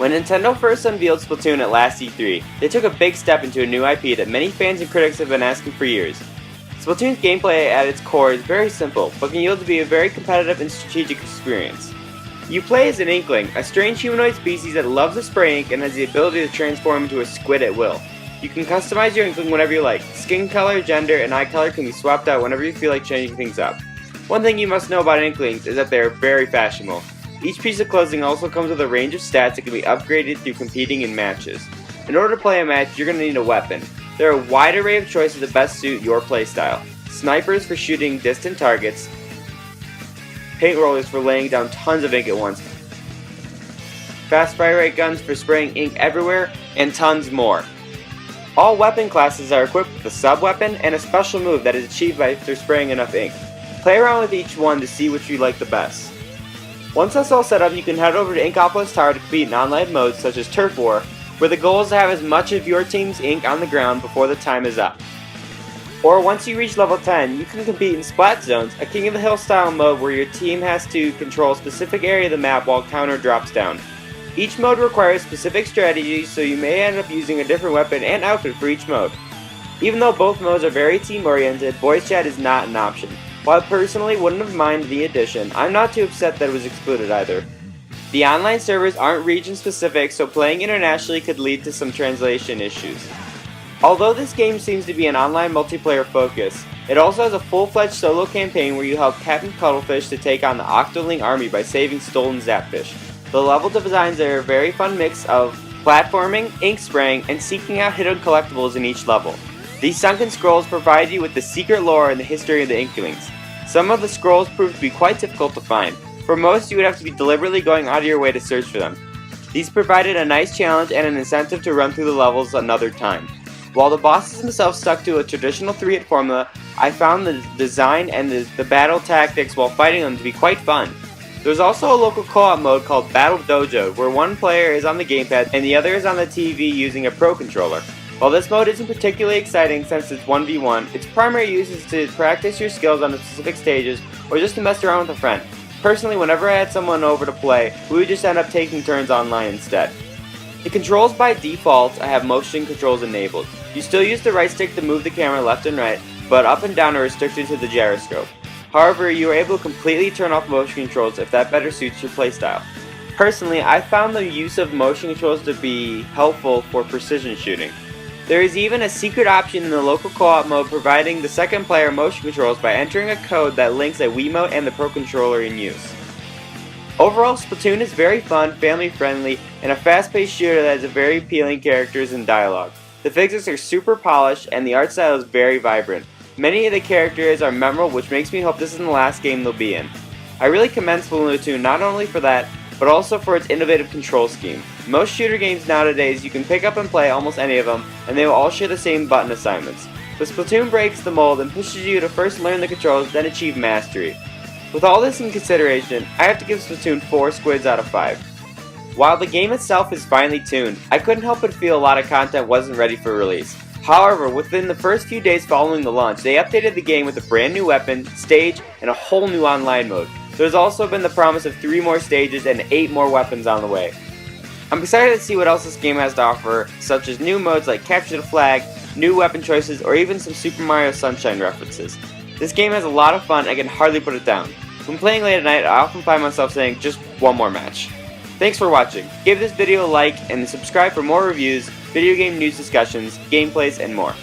When Nintendo first unveiled Splatoon at last E3, they took a big step into a new IP that many fans and critics have been asking for years. Splatoon's gameplay at its core is very simple, but can yield to be a very competitive and strategic experience. You play as an Inkling, a strange humanoid species that loves to spray ink and has the ability to transform into a squid at will. You can customize your Inkling whenever you like. Skin color, gender, and eye color can be swapped out whenever you feel like changing things up. One thing you must know about Inklings is that they are very fashionable. Each piece of clothing also comes with a range of stats that can be upgraded through competing in matches. In order to play a match, you're going to need a weapon. There are a wide array of choices that best suit your playstyle. Snipers for shooting distant targets, paint rollers for laying down tons of ink at once, fast fire rate guns for spraying ink everywhere, and tons more. All weapon classes are equipped with a sub-weapon and a special move that is achieved through spraying enough ink. Play around with each one to see which you like the best. Once that's all set up, you can head over to Inkopolis Tower to compete in online modes such as Turf War, where the goal is to have as much of your team's ink on the ground before the time is up. Or once you reach level 10, you can compete in Splat Zones, a King of the Hill style mode where your team has to control a specific area of the map while counter drops down. Each mode requires specific strategies, so you may end up using a different weapon and outfit for each mode. Even though both modes are very team-oriented, voice chat is not an option. While I personally wouldn't have minded the addition, I'm not too upset that it was excluded either. The online servers aren't region-specific, so playing internationally could lead to some translation issues. Although this game seems to be an online multiplayer focus, it also has a full-fledged solo campaign where you help Captain Cuttlefish to take on the Octoling army by saving stolen Zapfish. The level designs are a very fun mix of platforming, ink spraying, and seeking out hidden collectibles in each level. These sunken scrolls provide you with the secret lore and the history of the Inklings. Some of the scrolls prove to be quite difficult to find. For most, you would have to be deliberately going out of your way to search for them. These provided a nice challenge and an incentive to run through the levels another time. While the bosses themselves stuck to a traditional 3-hit formula, I found the design and the battle tactics while fighting them to be quite fun. There's also a local co-op mode called Battle Dojo, where one player is on the gamepad and the other is on the TV using a Pro Controller. While this mode isn't particularly exciting since it's 1v1, its primary use is to practice your skills on the specific stages or just to mess around with a friend. Personally, whenever I had someone over to play, we would just end up taking turns online instead. The controls by default I have motion controls enabled. You still use the right stick to move the camera left and right, but up and down are restricted to the gyroscope. However, you are able to completely turn off motion controls if that better suits your playstyle. Personally, I found the use of motion controls to be helpful for precision shooting. There is even a secret option in the local co-op mode providing the second player motion controls by entering a code that links a Wiimote and the Pro Controller in use. Overall, Splatoon is very fun, family friendly, and a fast-paced shooter that has very appealing characters and dialogue. The physics are super polished and the art style is very vibrant. Many of the characters are memorable, which makes me hope this isn't the last game they'll be in. I really commend Splatoon not only for that, but also for its innovative control scheme. Most shooter games nowadays, you can pick up and play almost any of them, and they will all share the same button assignments. But Splatoon breaks the mold and pushes you to first learn the controls, then achieve mastery. With all this in consideration, I have to give Splatoon 4 squids out of 5. While the game itself is finely tuned, I couldn't help but feel a lot of content wasn't ready for release. However, within the first few days following the launch, they updated the game with a brand new weapon, stage, and a whole new online mode. There's also been the promise of 3 more stages and 8 more weapons on the way. I'm excited to see what else this game has to offer, such as new modes like Capture the Flag, new weapon choices, or even some Super Mario Sunshine references. This game has a lot of fun and I can hardly put it down. When playing late at night, I often find myself saying, just one more match. Thanks for watching. Give this video a like and subscribe for more reviews, video game news discussions, gameplays, and more.